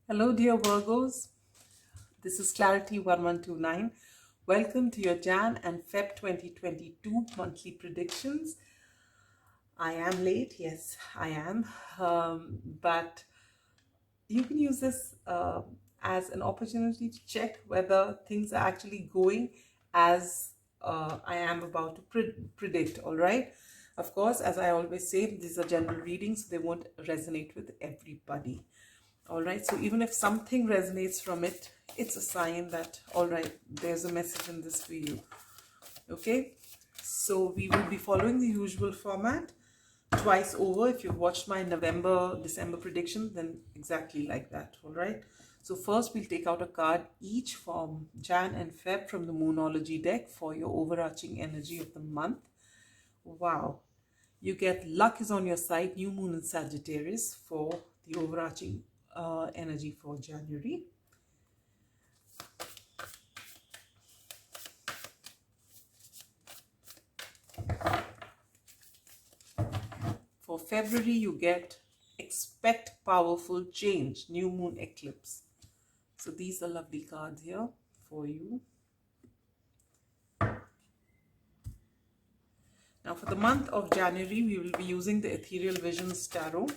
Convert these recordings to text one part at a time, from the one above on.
Hello, dear Virgos. This is Clarity1129. Welcome to your Jan and Feb 2022 monthly predictions. I am late, yes, I am, but you can use this as an opportunity to check whether things are actually going as I am about to predict, all right? Of course, as I always say, these are general readings, so they won't resonate with everybody. All right, so even if something resonates from it, it's a sign that, all right, there's a message in this for you. Okay, so we will be following the usual format twice over. If you've watched my November, December prediction, then exactly like that. All right, so first we'll take out a card each from Jan and Feb from the Moonology deck for your overarching energy of the month. Wow, you get luck is on your side, new moon in Sagittarius for the overarching energy for January. For February, you get expect powerful change, new moon eclipse. So these are lovely cards here for you. Now for the month of January, we will be using the Ethereal Visions Tarot.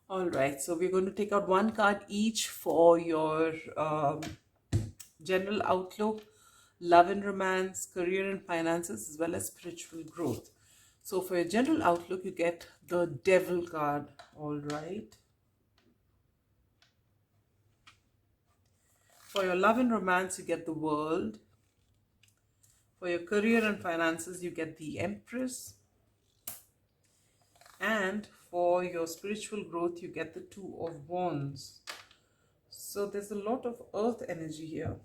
All right, so we're going to take out one card each for your general outlook, love and romance, career and finances, as well as spiritual growth. So for your general outlook, you get the Devil card. All right. For your love and romance, you get the World. For your career and finances, you get the Empress. And for your spiritual growth, you get the Two of Wands. So there's a lot of earth energy here.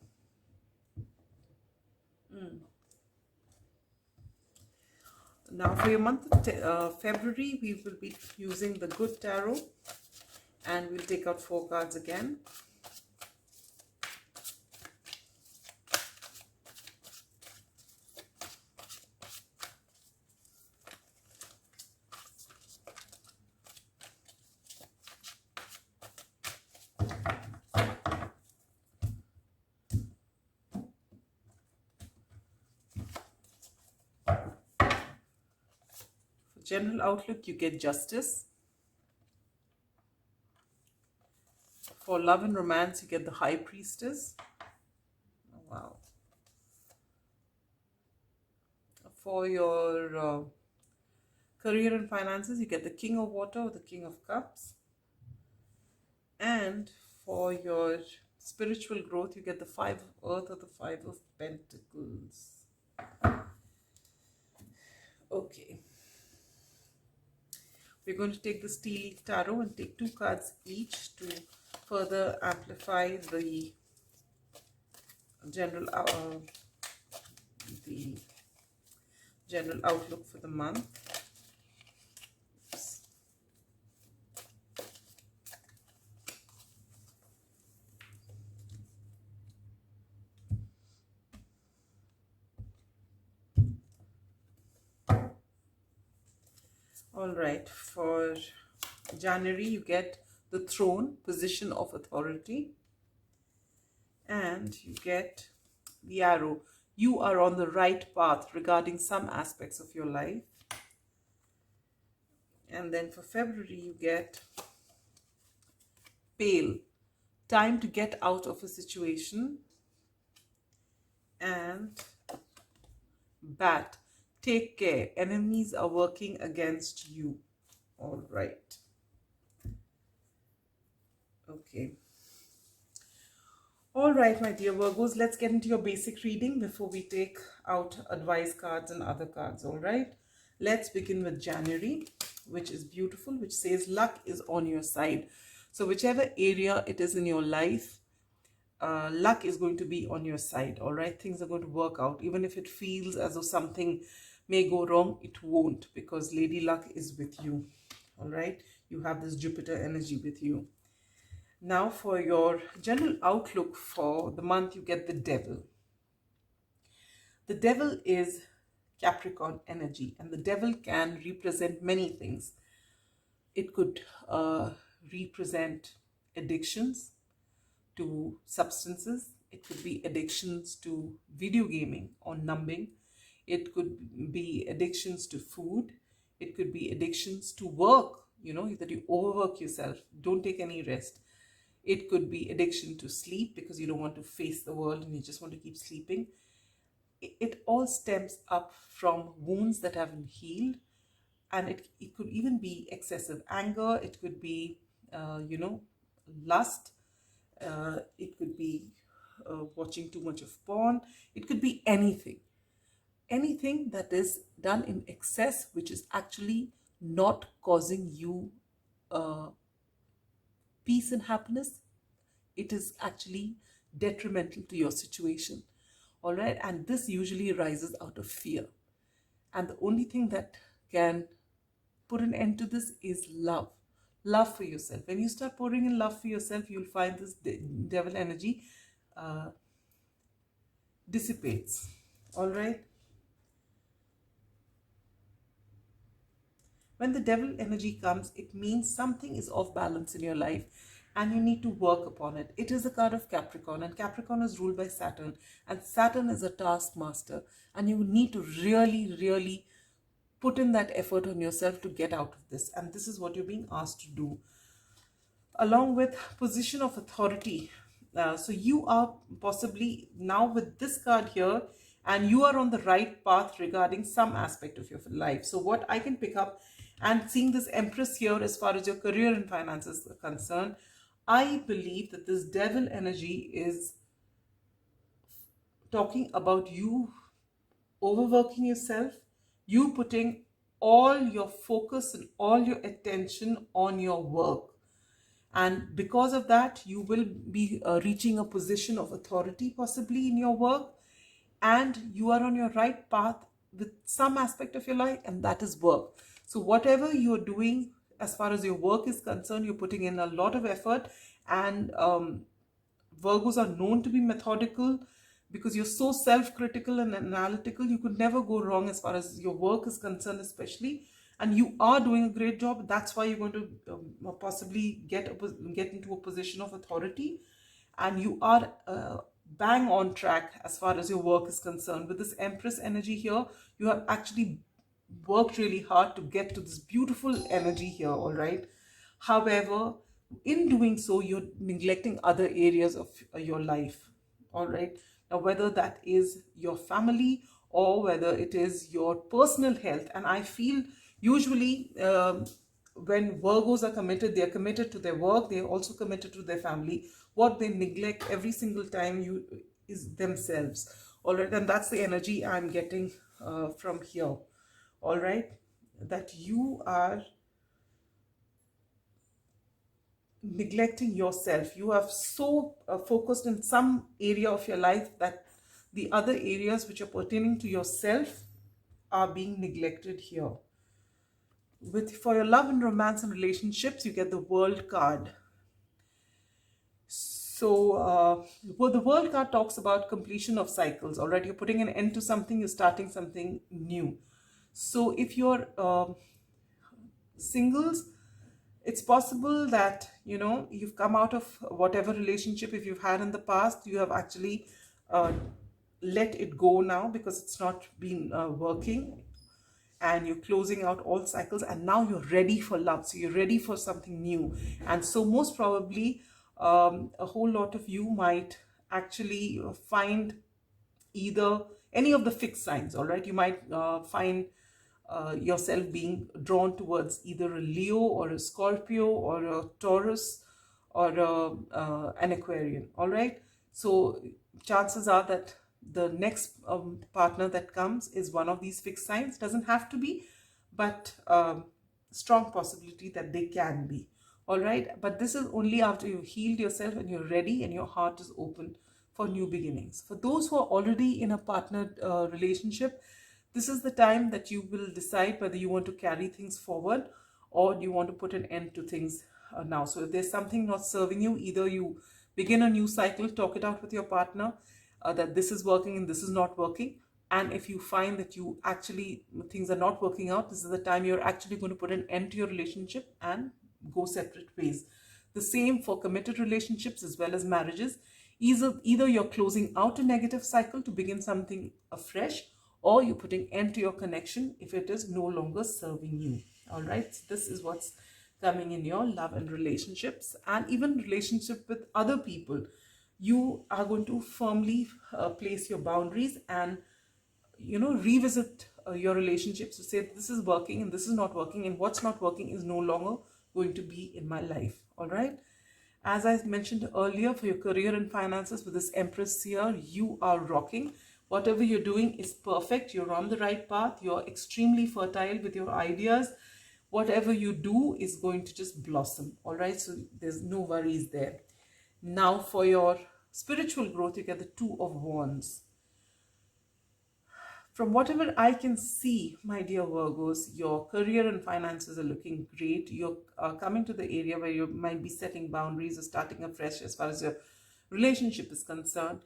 Now for your month of February, we will be using the Good Tarot. And we'll take out 4 cards again. General outlook, you get Justice. For love and romance, you get the High Priestess. Oh, wow. For your career and finances, you get the King of Water or the King of Cups. And for your spiritual growth, you get the 5 of Earth or the 5 of Pentacles. Okay. We're going to take the Steel Leaf Tarot and take 2 cards each to further amplify the general outlook for the month. Oops. All right, for January, you get the Throne, position of authority, and you get the Arrow. You are on the right path regarding some aspects of your life. And then for February, you get Pale, time to get out of a situation, and Bat, take care, enemies are working against you. All right. Okay. All right, my dear Virgos, let's get into your basic reading before we take out advice cards and other cards. All right. Let's begin with January, which is beautiful, which says luck is on your side. So whichever area it is in your life, luck is going to be on your side, all right? Things are going to work out. Even if it feels as though something may go wrong, it won't, because Lady Luck is with you, all right? You have this Jupiter energy with you. Now for your general outlook for the month, you get the Devil. The Devil is Capricorn energy, and the Devil can represent many things. It could represent addictions to substances. It could be addictions to video gaming or numbing. It could be addictions to food. It could be addictions to work, you know, that you overwork yourself, don't take any rest. It could be addiction to sleep because you don't want to face the world and you just want to keep sleeping. It all stems up from wounds that haven't healed. And it could even be excessive anger. It could be, lust. It could be watching too much of porn. It could be anything. Anything that is done in excess, which is actually not causing you peace and happiness. It is actually detrimental to your situation. All right. And this usually arises out of fear. And the only thing that can put an end to this is love. Love for yourself. When you start pouring in love for yourself, you'll find this Devil energy dissipates. All right. When the Devil energy comes, it means something is off balance in your life and you need to work upon it. It is a card of Capricorn, and Capricorn is ruled by Saturn, and Saturn is a taskmaster, and you need to really, really put in that effort on yourself to get out of this. And this is what you're being asked to do. Along with position of authority. So you are possibly now with this card here, and you are on the right path regarding some aspect of your life. So what I can pick up, and seeing this Empress here as far as your career and finances are concerned, I believe that this Devil energy is talking about you overworking yourself, you putting all your focus and all your attention on your work. And because of that, you will be reaching a position of authority possibly in your work, and you are on your right path with some aspect of your life, and that is work. So whatever you're doing as far as your work is concerned, you're putting in a lot of effort. And Virgos are known to be methodical because you're so self-critical and analytical. You could never go wrong as far as your work is concerned, especially. And you are doing a great job. That's why you're going to possibly get into a position of authority. And you are bang on track as far as your work is concerned. With this Empress energy here, you have actually worked really hard to get to this beautiful energy here, all right? However, in doing so, you're neglecting other areas of your life, all right? Now, whether that is your family or whether it is your personal health. And I feel usually when Virgos are committed, they are committed to their work. They are also committed to their family. What they neglect every single time is themselves. All right. And that's the energy I'm getting from here. All right. That you are neglecting yourself. You have so focused in some area of your life that the other areas which are pertaining to yourself are being neglected here. For your love and romance and relationships, you get the World card. So the World card talks about completion of cycles. All right, you're putting an end to something, you're starting something new. So if you're singles, it's possible that, you know, you've come out of whatever relationship, if you've had in the past, you have actually let it go now because it's not been working, and you're closing out all cycles, and now you're ready for love. So you're ready for something new. And so most probably a whole lot of you might actually find either any of the fixed signs. All right, you might find yourself being drawn towards either a Leo or a Scorpio or a Taurus or an Aquarian. All right, so chances are that the next partner that comes is one of these fixed signs. Doesn't have to be, but strong possibility that they can be. all right? But this is only after you've healed yourself and you're ready and your heart is open for new beginnings. For those who are already in a partnered relationship, this is the time that you will decide whether you want to carry things forward or you want to put an end to things now. So if there's something not serving you, either you begin a new cycle, talk it out with your partner, that this is working and this is not working. And if you find that you actually, things are not working out, this is the time you're actually going to put an end to your relationship and go separate ways. The same for committed relationships as well as marriages. Either you're closing out a negative cycle to begin something afresh, or you're putting end to your connection if it is no longer serving you. All right, so this is what's coming in your love and relationships, and even relationship with other people. You are going to firmly place your boundaries and revisit your relationships to say this is working and this is not working, and what's not working is no longer going to be in my life. All right, as I mentioned earlier, for your career and finances with this Empress here, you are rocking. Whatever you're doing is perfect. You're on the right path. You're extremely fertile with your ideas. Whatever you do is going to just blossom. All right, so there's no worries there. Now for your spiritual growth, you get the Two of Wands. From whatever I can see, my dear Virgos, your career and finances are looking great. You're coming to the area where you might be setting boundaries or starting afresh as far as your relationship is concerned.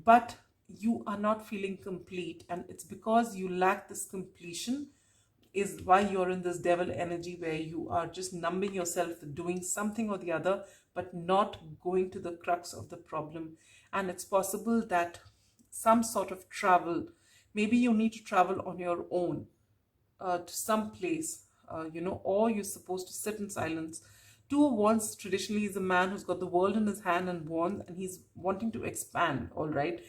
But you are not feeling complete, and it's because you lack this completion is why you're in this devil energy where you are just numbing yourself doing something or the other, but not going to the crux of the problem. And it's possible that some sort of travel, maybe you need to travel on your own to some place, or you're supposed to sit in silence. Two of Wands traditionally is a man who's got the world in his hand and wands, and he's wanting to expand, all right?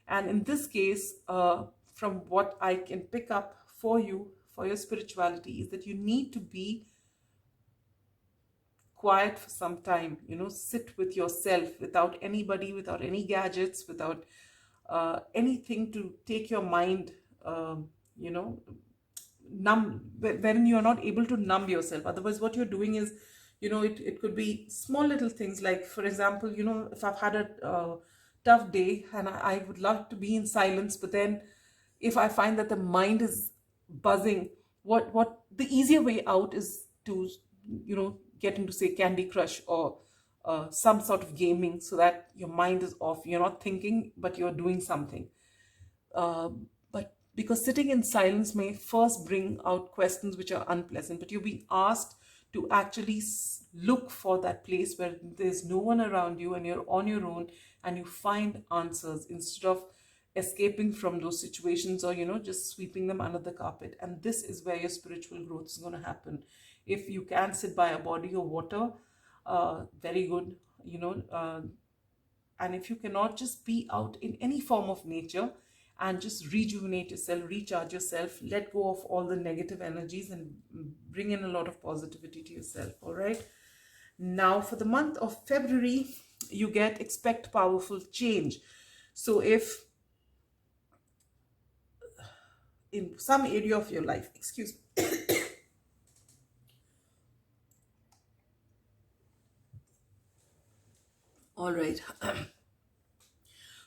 And in this case, from what I can pick up for you, for your spirituality, is that you need to be quiet for some time, sit with yourself without anybody, without any gadgets, without anything to take your mind, numb, when you're not able to numb yourself. Otherwise, what you're doing is, it could be small little things like, for example, if I've had a tough day and I would love to be in silence, but then if I find that the mind is buzzing, what the easier way out is to, get into, say, Candy Crush or some sort of gaming, so that your mind is off. You're not thinking, but you're doing something. But because sitting in silence may first bring out questions which are unpleasant, but you're being asked to actually look for that place where there's no one around you and you're on your own, and you find answers instead of escaping from those situations or, just sweeping them under the carpet. And this is where your spiritual growth is going to happen. If you can sit by a body of water, very good, and if you cannot, just be out in any form of nature and just rejuvenate yourself, recharge yourself, let go of all the negative energies and bring in a lot of positivity to yourself. All right. Now for the month of February, you get expect powerful change. So if in some area of your life, excuse me, all right.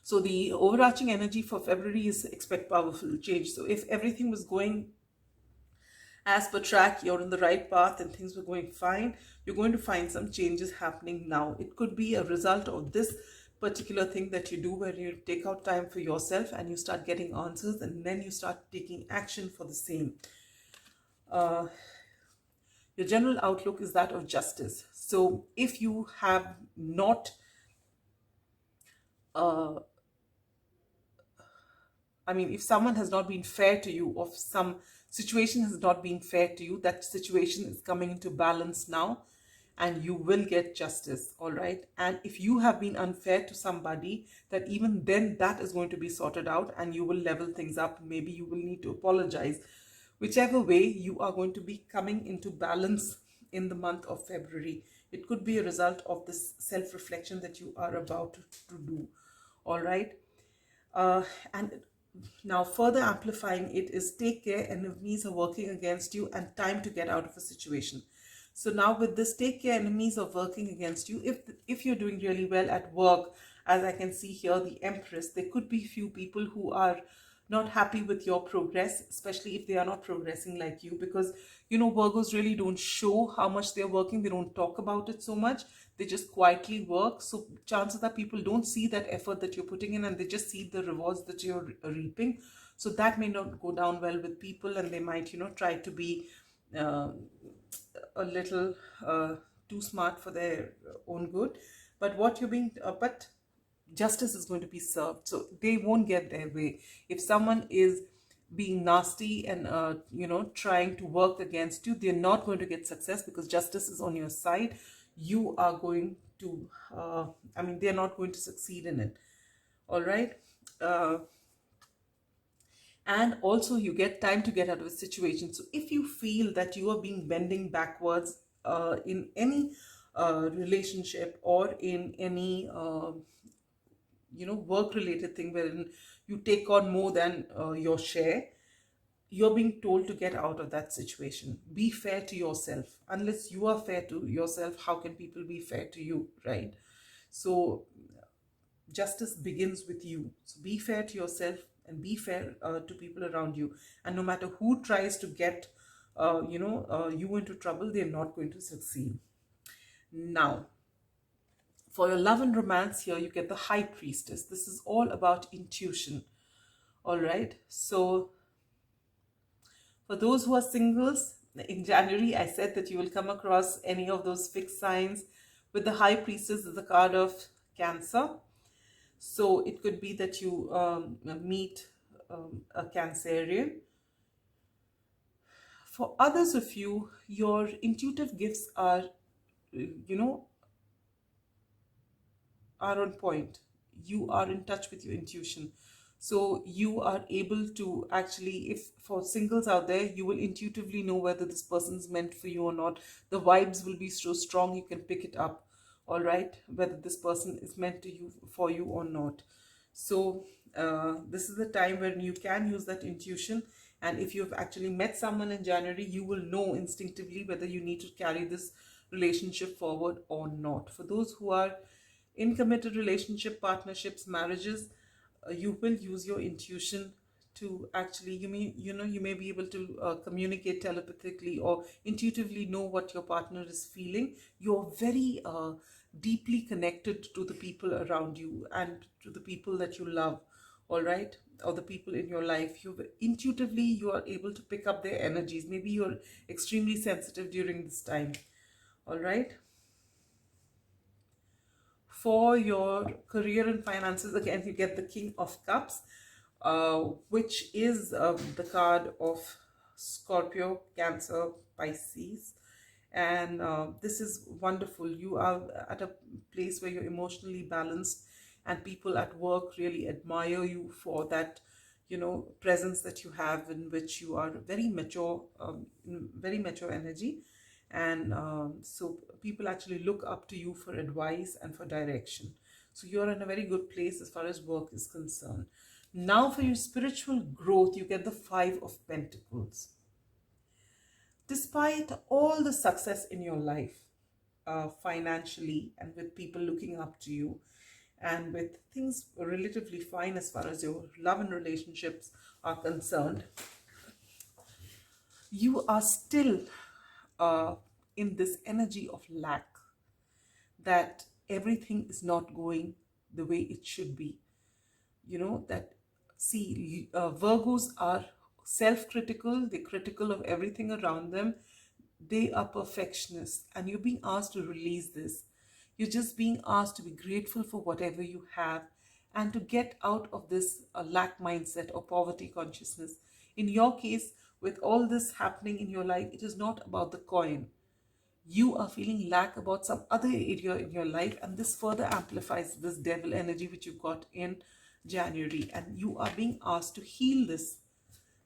So the overarching energy for February is expect powerful change. So if everything was going as per track, you're on the right path and things were going fine, you're going to find some changes happening now. It could be a result of this particular thing that you do, where you take out time for yourself and you start getting answers, and then you start taking action for the same. Your general outlook is that of justice. So if you have not if someone has not been fair to you, or some situation has not been fair to you, that situation is coming into balance now and you will get justice. All right. And if you have been unfair to somebody, that even then that is going to be sorted out and you will level things up. Maybe you will need to apologize. Whichever way, you are going to be coming into balance in the month of February. It could be a result of this self-reflection that you are about to do. All right. And now further amplifying it is take care, enemies are working against you and time to get out of a situation. So now with this, take care, enemies are working against you. If you're doing really well at work, as I can see here, the Empress, there could be few people who are not happy with your progress, especially if they are not progressing like you, because you know Virgos really don't show how much they're working. They don't talk about it so much. They just quietly work. So chances are people don't see that effort that you're putting in, and they just see the rewards that you're reaping. So that may not go down well with people, and they might, you know, try to be uh, a little too smart for their own good. But what you're being but justice is going to be served, so they won't get their way. If someone is being nasty and you know, trying to work against you, they're not going to get success, because justice is on your side. You are going to I mean, they're not going to succeed in it. All right. uh, and also you get time to get out of a situation. So if you feel that you are being bending backwards in any relationship, or in any you know, work related thing wherein you take on more than your share, you're being told to get out of that situation. Be fair to yourself. Unless you are fair to yourself, how can people be fair to you, right? So justice begins with you. So be fair to yourself, and be fair to people around you. And no matter who tries to get you know, you into trouble, they're not going to succeed. Now, for your love and romance, here you get the High Priestess. This is all about intuition. All right. So for those who are singles, in January, I said that you will come across any of those fixed signs. With the High Priestess is the card of Cancer. So it could be that you meet a Cancerian. For others of you, your intuitive gifts are, you know, are on point. You are in touch with your intuition. So you are able to actually, if for singles out there, you will intuitively know whether this person's meant for you or not. The vibes will be so strong, you can pick it up. All right, whether this person is meant to you, for you or not. So this is the time when you can use that intuition. And if you've actually met someone in January, you will know instinctively whether you need to carry this relationship forward or not. For those who are in committed relationship, partnerships, marriages, you will use your intuition to actually, you may be able to communicate telepathically or intuitively know what your partner is feeling. You're very deeply connected to the people around you and to the people that you love. All right, or the people in your life, you are able to pick up their energies. Maybe you're extremely sensitive during this time. All right. For your career and finances, again, you get the King of Cups, which is the card of Scorpio, Cancer, Pisces. And this is wonderful. You are at a place where you're emotionally balanced, and people at work really admire you for that, you know, presence that you have, in which you are very mature energy. And so people actually look up to you for advice and for direction. So you're in a very good place as far as work is concerned. Now for your spiritual growth, you get the Five of Pentacles. Despite all the success in your life, financially, and with people looking up to you, and with things relatively fine as far as your love and relationships are concerned, you are still in this energy of lack, that everything is not going the way it should be. You know, that, see, Virgos are self-critical, they're critical of everything around them, they are perfectionists, and you're being asked to release this. You're just being asked to be grateful for whatever you have, and to get out of this lack mindset or poverty consciousness. In your case, with all this happening in your life, it is not about the coin. You are feeling lack about some other area in your life, and this further amplifies this devil energy which you got in January, and you are being asked to heal this.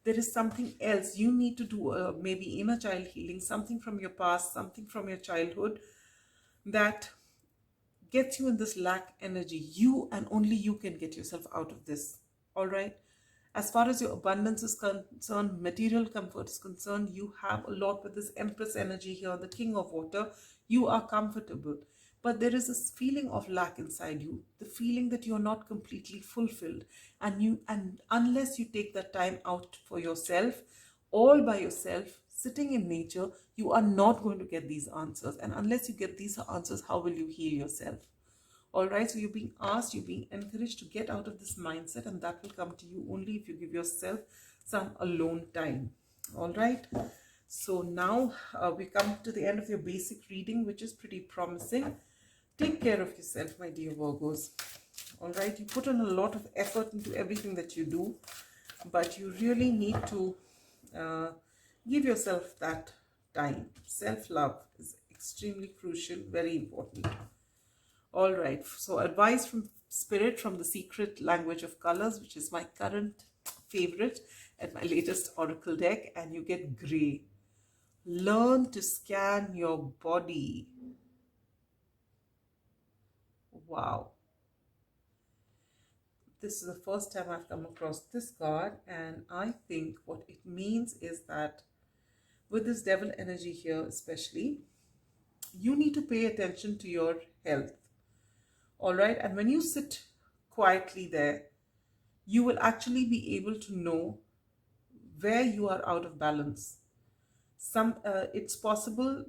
There is something else you need to do, maybe inner child healing, something from your past, something from your childhood, that gets you in this lack energy. You and only you can get yourself out of this. All right. As far as your abundance is concerned, material comfort is concerned, you have a lot with this Empress energy here, the King of Water. You are comfortable. But there is this feeling of lack inside you, the feeling that you're not completely fulfilled. And unless you take that time out for yourself, all by yourself, sitting in nature, you are not going to get these answers. And unless you get these answers, how will you heal yourself? All right, so you're being asked, you're being encouraged to get out of this mindset, and that will come to you only if you give yourself some alone time. All right, so now we come to the end of your basic reading, which is pretty promising. Take care of yourself, my dear Virgos. All right, you put in a lot of effort into everything that you do, but you really need to give yourself that time. Self-love is extremely crucial, very important. All right, so advice from Spirit from the Secret Language of Colors, which is my current favorite at my latest Oracle deck, and you get Grey. Learn to scan your body. Wow. This is the first time I've come across this card, and I think what it means is that with this devil energy here especially, you need to pay attention to your health. All right, and when you sit quietly there, you will actually be able to know where you are out of balance. It's possible,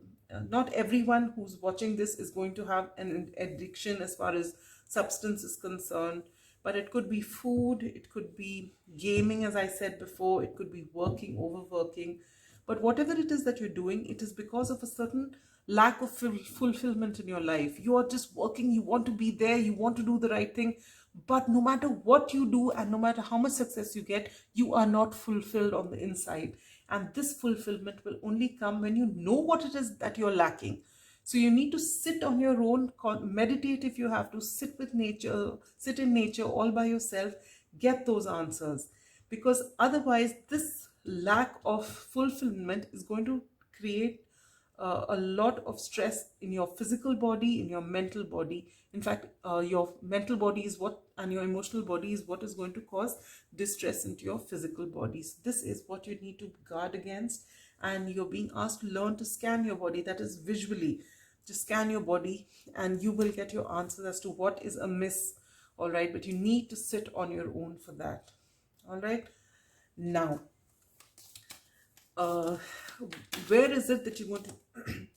not everyone who's watching this is going to have an addiction as far as substance is concerned, but it could be food, it could be gaming, as I said before, it could be working, overworking. But whatever it is that you're doing, it is because of a certain lack of fulfillment in your life. You are just working, you want to be there, you want to do the right thing, but no matter what you do and no matter how much success you get, you are not fulfilled on the inside. And this fulfillment will only come when you know what it is that you're lacking. So you need to sit on your own, meditate if you have to, sit with nature, sit in nature all by yourself, get those answers. Because otherwise, this lack of fulfillment is going to create a lot of stress in your physical body, in your mental body. In fact, your mental body is what, and your emotional body is what is going to cause distress into your physical bodies. This is what you need to guard against, and you're being asked to learn to scan your body, that is visually. Just scan your body and you will get your answers as to what is amiss. All right, but you need to sit on your own for that. All right, now where is it that you want to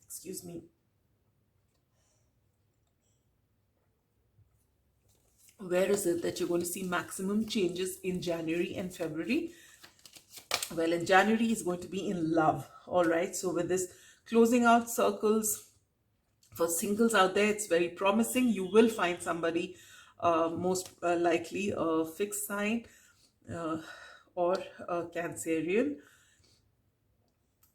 excuse me, where is it that you're going to see maximum changes in January and February? Well, in January is going to be in love. All right, so with this closing out circles for singles out there, it's very promising. You will find somebody, most likely a fixed sign or a Cancerian.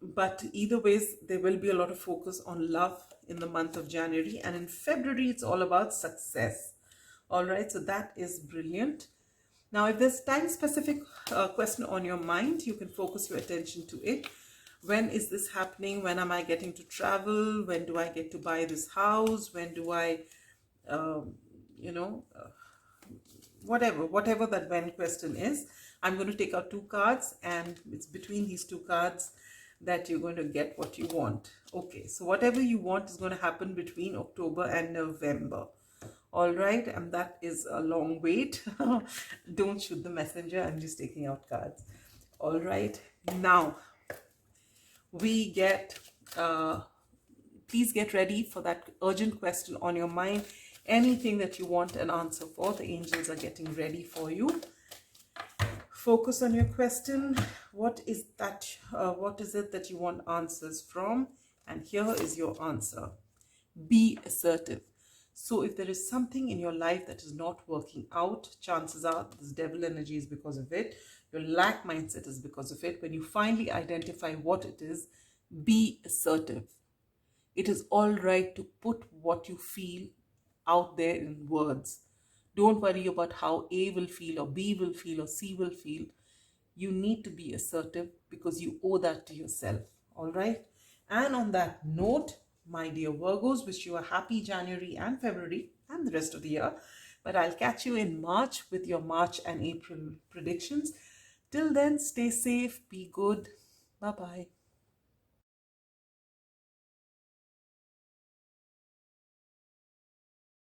But either ways, there will be a lot of focus on love in the month of January. And in February, it's all about success. All right, so that is brilliant. Now, if there's time-specific question on your mind, you can focus your attention to it. When is this happening? When am I getting to travel? When do I get to buy this house? When do I, whatever that when question is. I'm going to take out two cards, and it's between these two cards that you're going to get what you want. Okay, so whatever you want is going to happen between October and November. All right, and that is a long wait. Don't shoot the messenger. I'm just taking out cards. All right, now we get, please get ready for that urgent question on your mind. Anything that you want an answer for, the angels are getting ready for you. Focus on your question. What is that? What is it that you want answers from? And here is your answer. Be assertive. So if there is something in your life that is not working out, chances are this devil energy is because of it. Your lack mindset is because of it. When you finally identify what it is, be assertive. It is all right to put what you feel out there in words. Don't worry about how A will feel or B will feel or C will feel. You need to be assertive because you owe that to yourself. All right. And on that note, my dear Virgos, wish you a happy January and February and the rest of the year. But I'll catch you in March with your March and April predictions. Till then, stay safe, be good. Bye bye.